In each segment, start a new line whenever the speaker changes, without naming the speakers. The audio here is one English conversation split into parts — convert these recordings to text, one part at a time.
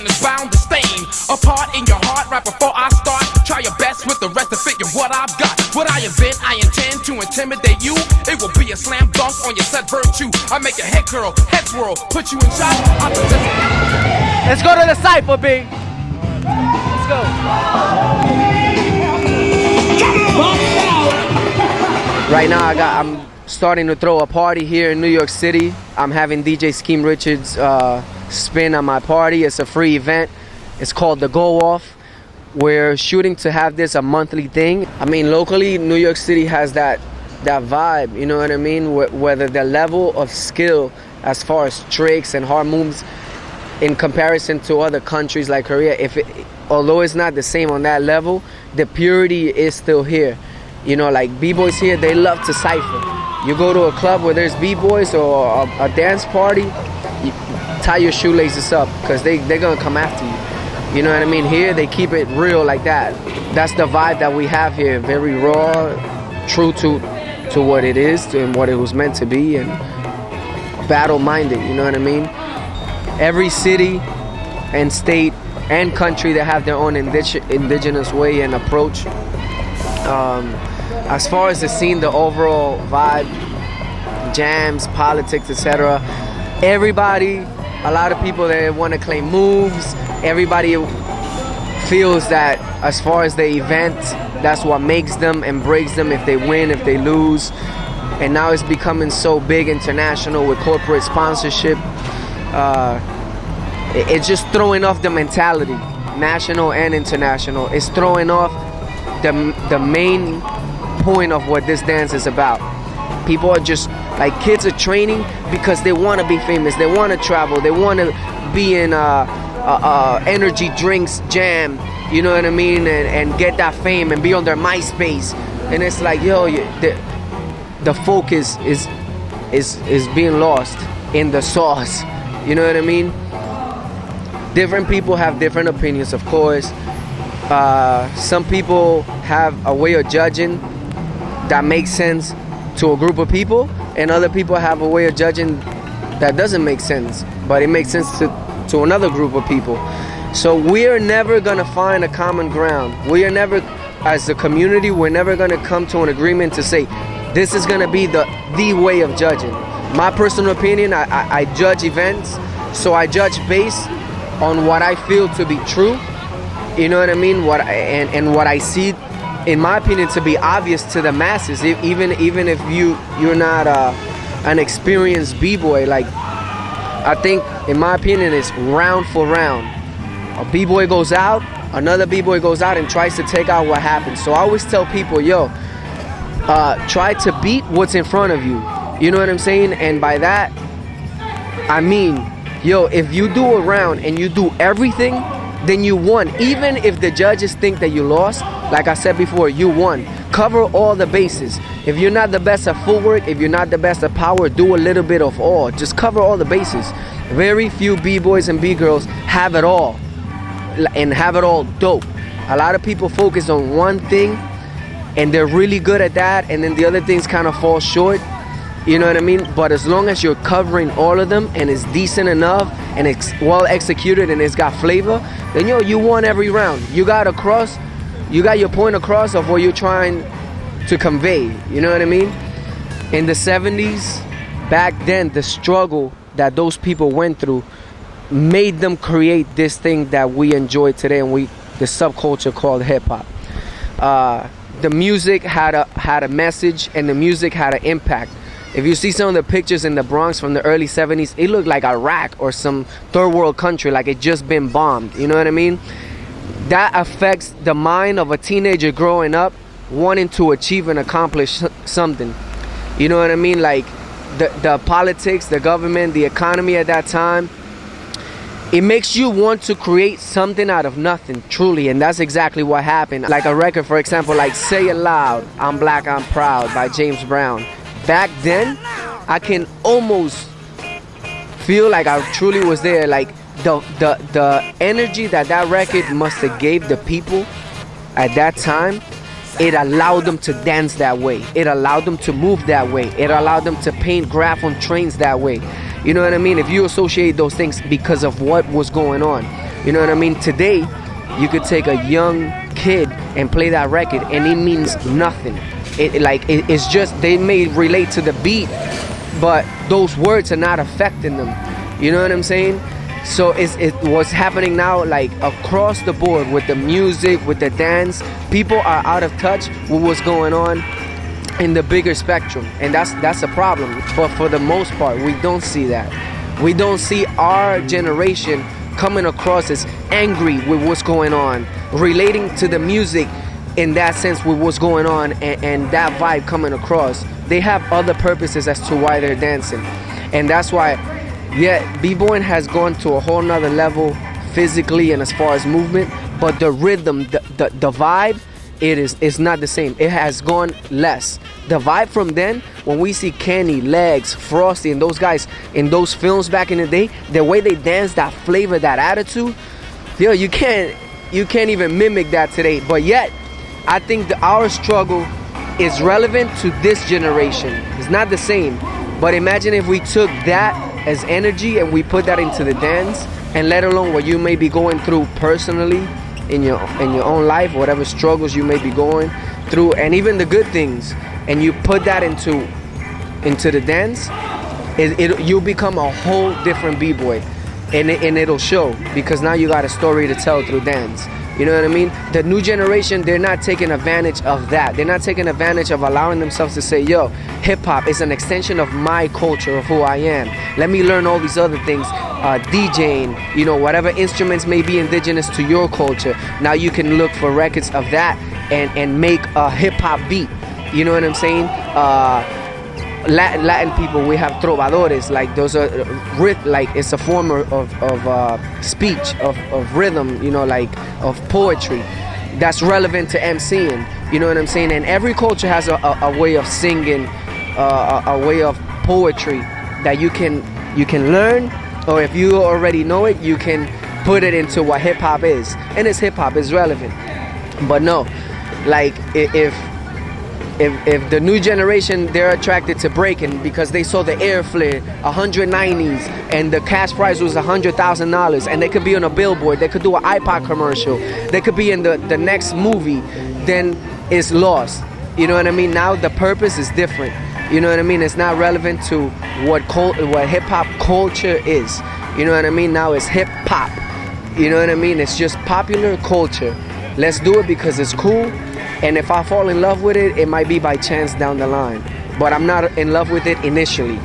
is bound to stain a part in your heart. Right before I start, try your best with the rest to figure what I've got. What I invent, I intend to intimidate you. It will be a slam dunk on your set virtue. I make your head curl, head swirl, put you in shock.
Let's go to the Cypha, B. Let's go. Right now, I'm starting to throw a party here in New York City. I'm having DJ Scheme Richards spin on my party. It's a free event. It's called the Go Off. We're shooting to have this a monthly thing. I mean, locally, New York City has that vibe, you know what I mean? Whether the level of skill as far as tricks and hard moves in comparison to other countries like Korea, although it's not the same on that level, the purity is still here. You know, like B-boys here, they love to cypher. You go to a club where there's B-boys or a dance party, you tie your shoelaces up because they're gonna come after you. You know what I mean? Here, they keep it real like that. That's the vibe that we have here, very raw, true to what it is and what it was meant to be, and battle-minded, you know what I mean? Every city and state and country, they have their own indigenous way and approach. As far as the scene, the overall vibe, jams, politics, etc., everybody, a lot of people that want to claim moves, everybody feels that as far as the event, that's what makes them and breaks them, if they win, if they lose. And now it's becoming so big international with corporate sponsorship. It's just throwing off the mentality, national and international. It's throwing off the main point of what this dance is about. People are just, like, kids are training because they want to be famous, they want to travel, they want to be in energy drinks jam, you know what I mean, and get that fame and be on their MySpace. And it's like, yo, the focus is being lost in the sauce, you know what I mean? Different people have different opinions, of course. Some people have a way of judging that makes sense to a group of people, and other people have a way of judging that doesn't make sense, but it makes sense to another group of people. So we're never gonna find a common ground. We are never, as a community, we're never gonna come to an agreement to say this is gonna be the way of judging. My personal opinion, I judge events, so I judge based on what I feel to be true. You know what I mean? And what I see, in my opinion, to be obvious to the masses. Even if you're not an experienced b-boy, like, I think, in my opinion, it's round for round. A b-boy goes out, another b-boy goes out and tries to take out what happened. So I always tell people, yo, try to beat what's in front of you. You know what I'm saying? And by that, I mean, yo, if you do a round and you do everything, then you won. Even if the judges think that you lost, like I said before, you won. Cover all the bases. If you're not the best at footwork, if you're not the best at power, do a little bit of all. Just cover all the bases. Very few b-boys and b-girls have it all, and have it all dope. A lot of people focus on one thing and they're really good at that, and then the other things kind of fall short. You know what I mean? But as long as you're covering all of them and it's decent enough and it's well executed and it's got flavor, then yo, you won every round. You got your point across of what you're trying to convey. You know what I mean? In the 70s, back then, the struggle that those people went through made them create this thing that we enjoy today, and the subculture called hip-hop. The music had a message, and the music had an impact. If you see some of the pictures in the Bronx from the early 70s, it looked like Iraq or some third world country, like it just been bombed. You know what I mean? That affects the mind of a teenager growing up, wanting to achieve and accomplish something. You know what I mean? Like the politics, the government, the economy at that time, it makes you want to create something out of nothing, truly, and that's exactly what happened. Like a record, for example, like Say It Loud, I'm Black, I'm Proud by James Brown. Back then, I can almost feel like I truly was there. Like the energy that record must have gave the people at that time, it allowed them to dance that way. It allowed them to move that way. It allowed them to paint graph on trains that way. You know what I mean? If you associate those things because of what was going on. You know what I mean? Today, you could take a young kid and play that record, and it means nothing. It's just they may relate to the beat, but those words are not affecting them. You know what I'm saying? So what's happening now, like across the board with the music, with the dance, people are out of touch with what's going on in the bigger spectrum, and that's a problem. But for the most part, we don't see that. We don't see our generation coming across as angry with what's going on, relating to the music in that sense with what's going on, and that vibe coming across. They have other purposes as to why they're dancing, and that's why, yeah, b-boying has gone to a whole nother level physically and as far as movement, but the rhythm, the vibe, it's not the same. It has gone less. The vibe from then, when we see Kenny, Legs, Frosty, and those guys in those films back in the day, the way they dance, that flavor, that attitude, yo, you can't even mimic that today. But yet, I think our struggle is relevant to this generation. It's not the same. But imagine if we took that as energy and we put that into the dance, and let alone what you may be going through personally in your own life, whatever struggles you may be going through, and even the good things, and you put that into the dance, you'll become a whole different b-boy, and it'll show, because now you got a story to tell through dance. You know what I mean? The new generation, they're not taking advantage of that. They're not taking advantage of allowing themselves to say, yo, hip-hop is an extension of my culture, of who I am. Let me learn all these other things. DJing, you know, whatever instruments may be indigenous to your culture. Now you can look for records of that and make a hip-hop beat. You know what I'm saying? Latin people, we have trovadores, like those are like it's a form of speech, of rhythm, you know, like of poetry that's relevant to MCing. You know what I'm saying? And every culture has a way of singing, a way of poetry that you can learn, or if you already know it, you can put it into what hip hop is, and it's hip hop is relevant. But no, like if the new generation, they're attracted to breaking because they saw the airflare 190s and the cash prize was $100,000, and they could be on a billboard, they could do an iPod commercial, they could be in the next movie, then it's lost. You know what I mean? Now the purpose is different. You know what I mean? It's not relevant to what hip hop culture is. You know what I mean? Now it's hip hop. You know what I mean? It's just popular culture. Let's do it because it's cool. And if I fall in love with it, it might be by chance down the line. But I'm not in love with it initially.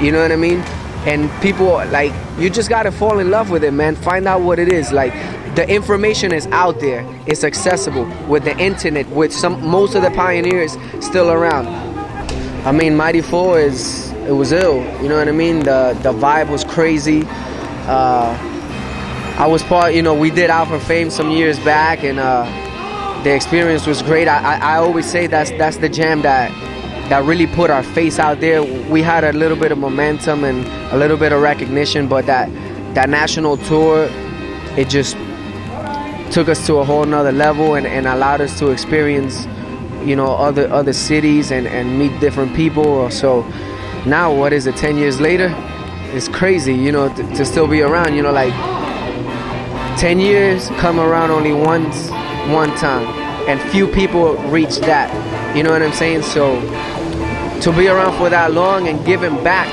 You know what I mean? And people, like, you just gotta fall in love with it, man. Find out what it is. Like, the information is out there. It's accessible with the internet, with most of the pioneers still around. I mean, Mighty4 it was ill. You know what I mean? The vibe was crazy. I was part, you know, we did Out for Fame some years back, and the experience was great. I always say that's the jam that really put our face out there. We had a little bit of momentum and a little bit of recognition, but that national tour, it just took us to a whole nother level and allowed us to experience, you know, other cities and meet different people. So now, what is it, 10 years later? It's crazy, you know, to still be around. You know, like 10 years, come around only one time, and few people reach that. You know what I'm saying? So to be around for that long and giving back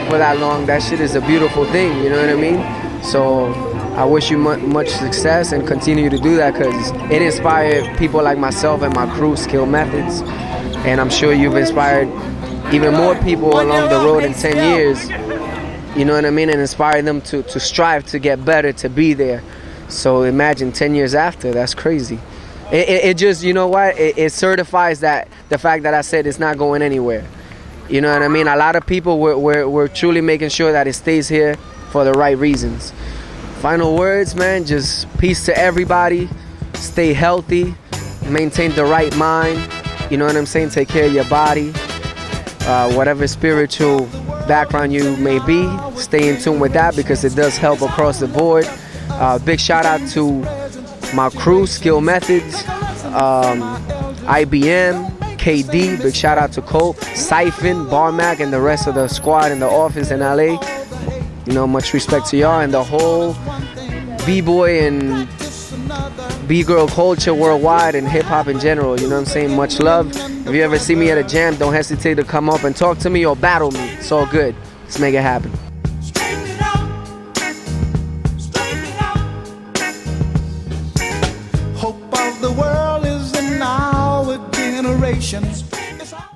for that long, that shit is a beautiful thing. You know what I mean? So I wish you much success and continue to do that, because it inspired people like myself and my crew, Skill Methods, and I'm sure you've inspired even more people along the road in 10 years. You know what I mean? And inspire them to strive to get better, to be there. So imagine 10 years after, that's crazy. It just, you know what, it certifies that the fact that I said it's not going anywhere. You know what I mean? A lot of people were truly making sure that it stays here for the right reasons. Final words, man, just peace to everybody. Stay healthy, maintain the right mind. You know what I'm saying? Take care of your body. Whatever spiritual background you may be, stay in tune with that, because it does help across the board. Big shout out to my crew, Skill Methods, IBM, KD, big shout out to Cole, Cypha, Barmac, and the rest of the squad in the office in LA. You know, much respect to y'all and the whole b-boy and b-girl culture worldwide and hip-hop in general. You know what I'm saying? Much love. If you ever see me at a jam, don't hesitate to come up and talk to me or battle me. It's all good. Let's make it happen.